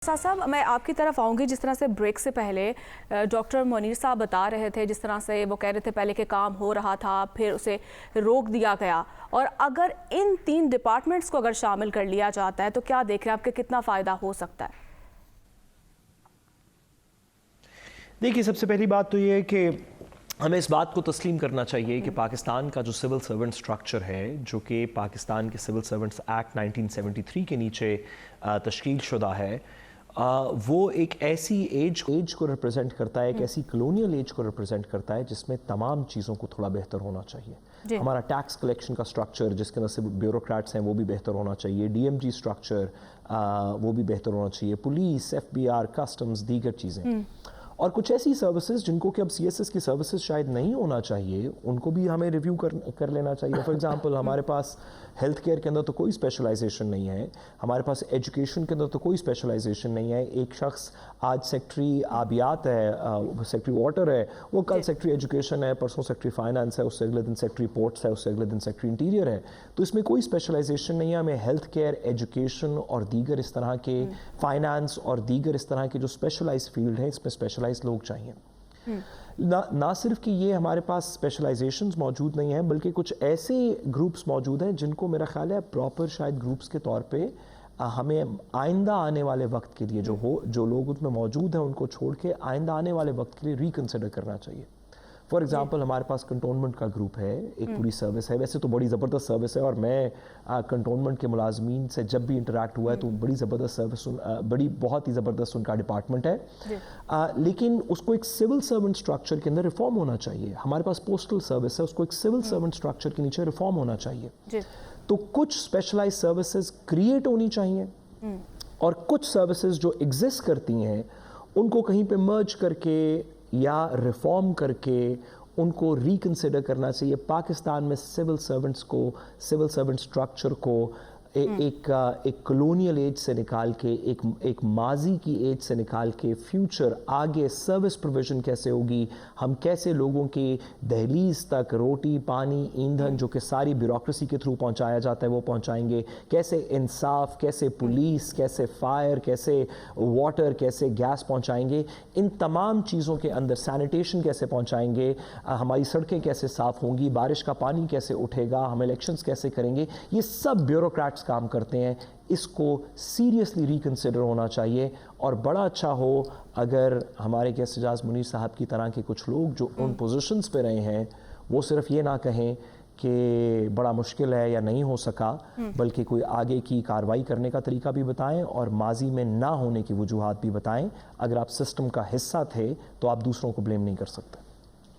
صاحب میں آپ کی طرف آؤں گی. جس طرح سے بریک سے پہلے ڈاکٹر منیر صاحب بتا رہے تھے، جس طرح سے وہ کہہ رہے تھے پہلے کہ کام ہو رہا تھا پھر اسے روک دیا گیا، اور اگر ان 3 ڈپارٹمنٹس کو اگر شامل کر لیا جاتا ہے تو کیا دیکھ رہے ہیں آپ کہ کتنا فائدہ ہو سکتا ہے؟ دیکھیے، سب سے پہلی بات تو یہ ہے کہ ہمیں اس بات کو تسلیم کرنا چاہیے کہ پاکستان کا جو سول سرونٹ سٹرکچر ہے، جو کہ پاکستان کے سول سرونٹس ایکٹ 1973 کے نیچے تشکیل شدہ ہے، وہ ایک ایسی ایج کو ریپرزینٹ کرتا ہے، ایک ایسی کلونیل ایج کو ریپرزینٹ کرتا ہے جس میں تمام چیزوں کو تھوڑا بہتر ہونا چاہیے. ہمارا ٹیکس کلیکشن کا سٹرکچر جس کے اندر سے بیوروکریٹس ہیں وہ بھی بہتر ہونا چاہیے، ڈی ایم جی سٹرکچر وہ بھی بہتر ہونا چاہیے، police, F B R, customs, دیگر چیزیں. اور کچھ ایسی سروسز جن کو کہ اب سی ایس ایس کی سروسز شاید نہیں ہونا چاہیے، ان کو بھی ہمیں ریویو کر لینا چاہیے. فار ایگزامپل ہمارے پاس ہیلتھ کیئر کے اندر تو کوئی اسپیشلائزیشن نہیں ہے، ہمارے پاس ایجوکیشن کے اندر تو کوئی اسپیشلائزیشن نہیں ہے. ایک شخص آج سیکٹری آبیات ہے، سیکٹری واٹر ہے، وہ کل سیکٹری ایجوکیشن ہے، پرسوں سیکٹری فائنانس ہے، اس سے اگلے دن سیکٹری پورٹس ہے، اس سے اگلے دن سیکٹری انٹیریئر ہے. تو اس میں کوئی اسپیشلائزیشن نہیں ہے. ہمیں ہیلتھ کیئر، ایجوکیشن اور دیگر اس طرح کے فائنانس اور دیگر اس طرح کے جو اسپیشلائز فیلڈ ہیں، اس میں اسپیشلائز لوگ چاہیے. نہ صرف کہ یہ ہمارے پاس اسپیشلائزیشنز موجود نہیں ہیں، بلکہ کچھ ایسے گروپس موجود ہیں جن کو میرا خیال ہے پراپر شاید گروپس کے طور پہ ہمیں آئندہ آنے والے وقت کے لیے جو لوگ اس میں موجود ہیں ان کو چھوڑ کے آئندہ آنے والے وقت کے لیے ریکنسیڈر کرنا چاہیے. فار ایگزامپل ہمارے پاس کنٹونمنٹ کا گروپ ہے، ایک پوری سروس ہے. ویسے تو بڑی زبردست سروس ہے، اور میں کنٹونمنٹ کے ملازمین سے جب بھی انٹریکٹ ہوا ہے تو بڑی زبردست سروس، بہت ہی زبردست ان کا ڈپارٹمنٹ ہے. لیکن اس کو ایک سول سرونٹ سٹرکچر کے اندر ریفارم ہونا چاہیے. ہمارے پاس پوسٹل سروس ہے، اس کو ایک سول سرونٹ سٹرکچر کے نیچے ریفارم ہونا چاہیے. تو کچھ اسپیشلائز سروسز کریٹ ہونی چاہیے، اور کچھ سروسز جو ایگزسٹ کرتی ہیں ان کو کہیں پہ مرج کر کے یا ریفارم کر کے ان کو ریکنسیڈر کرنا چاہیے. پاکستان میں سول سرونٹس کو، سول سرونٹ سٹرکچر کو ایک کلونیل ایج سے نکال کے، ایک ماضی کی ایج سے نکال کے فیوچر آگے سروس پروویژن کیسے ہوگی، ہم کیسے لوگوں کی دہلیز تک روٹی، پانی، ایندھن جو کہ ساری بیوروکریسی کے تھرو پہنچایا جاتا ہے وہ پہنچائیں گے، کیسے انصاف، کیسے پولیس، کیسے فائر، کیسے واٹر، کیسے گیس پہنچائیں گے. ان تمام چیزوں کے اندر سینیٹیشن کیسے پہنچائیں گے، ہماری سڑکیں کیسے صاف ہوں گی، بارش کا پانی کیسے اٹھے گا، ہم الیکشنز کیسے کریں گے، یہ سب بیوروکریٹس کام کرتے ہیں. اس کو سیریسلی ریکنسیڈر ہونا چاہیے. اور بڑا اچھا ہو اگر ہمارے گیسٹ اعجاز منیر صاحب کی طرح کے کچھ لوگ جو ان پوزیشنز پہ رہے ہیں وہ صرف یہ نہ کہیں کہ بڑا مشکل ہے یا نہیں ہو سکا، بلکہ کوئی آگے کی کارروائی کرنے کا طریقہ بھی بتائیں اور ماضی میں نہ ہونے کی وجوہات بھی بتائیں. اگر آپ سسٹم کا حصہ تھے تو آپ دوسروں کو بلیم نہیں کر سکتے.